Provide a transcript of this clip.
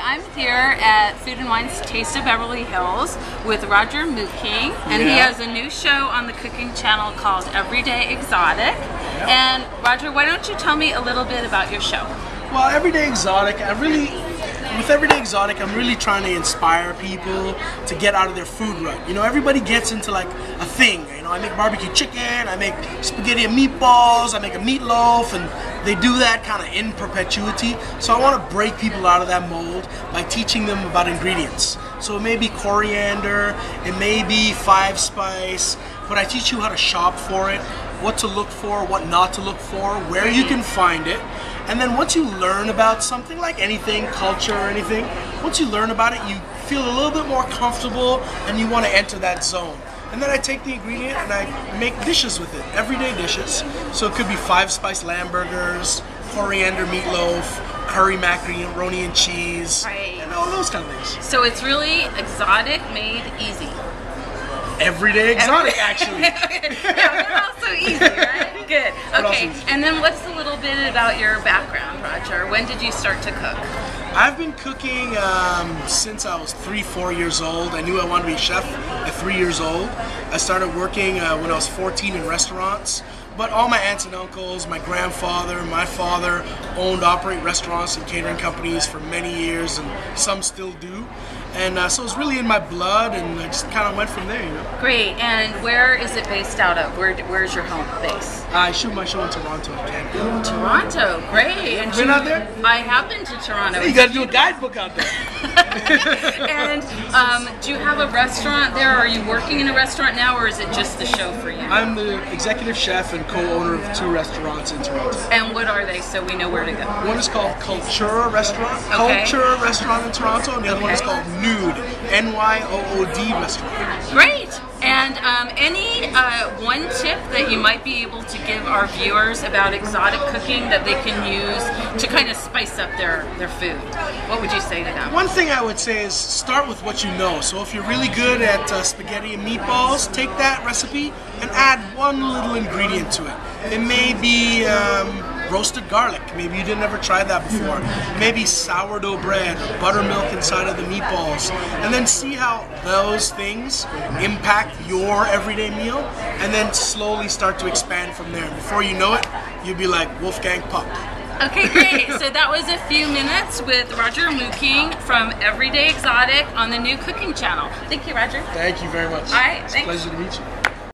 I'm here at Food and Wine's Taste of Beverly Hills with Roger Mooking, and he has a new show on the cooking channel called Everyday Exotic. And Roger, why don't you tell me a little bit about your show? Well, Everyday Exotic, with Everyday Exotic, I'm really trying to inspire people to get out of their food rut. You know, everybody gets into like a thing. You know, I make barbecue chicken, I make spaghetti and meatballs, I make a meatloaf, and they do that kind of in perpetuity. So I want to break people out of that mold by teaching them about ingredients. So it may be coriander, it may be 5-spice, but I teach you how to shop for it, what to look for, what not to look for, where you can find it. And then once you learn about something, like anything, culture or anything, once you learn about it, you feel a little bit more comfortable and you want to enter that zone. And then I take the ingredient and I make dishes with it, everyday dishes. So it could be 5-spice lamb burgers, coriander meatloaf, curry macaroni and cheese, and all those kind of things. So it's really exotic made easy. Everyday exotic, actually. Yeah, but also easy, right? Good. Okay, and then what's a little bit about your background, Roger? When did you start to cook? I've been cooking since I was 3-4 years old. I knew I wanted to be a chef at 3 years old. I started working when I was 14 in restaurants. But all my aunts and uncles, my grandfather, my father operate restaurants and catering companies for many years, and some still do. And so it's really in my blood, and I just kind of went from there, you know. Great. And where is it based out of? Where's your home base? I shoot my show in Toronto, Canada. Toronto, great. And been out there? I have been to Toronto. Hey, you got to do a guidebook out there. And do you have a restaurant there? Are you working in a restaurant now, or is it just the show for you? I'm the executive chef and co-owner of 2 restaurants in Toronto. And what are they, so we know where to go? One is called Cultura Restaurant, Cultura Restaurant in Toronto, and the other one is called Nude, N-Y-O-O-D Restaurant. Great! And any one tip that you might be able to give our viewers about exotic cooking that they can use to kind of spice up their food? What would you say to them? One thing I would say is start with what you know. So if you're really good at spaghetti and meatballs, take that recipe and add one little ingredient to it. It may be roasted garlic. Maybe you didn't ever try that before. Maybe sourdough bread or buttermilk inside of the meatballs. And then see how those things impact your everyday meal, and then slowly start to expand from there. Before you know it, you'll be like Wolfgang Puck. Okay, great. So that was a few minutes with Roger Mooking from Everyday Exotic on the new cooking channel. Thank you, Roger. Thank you very much. All right, it's a pleasure to meet you.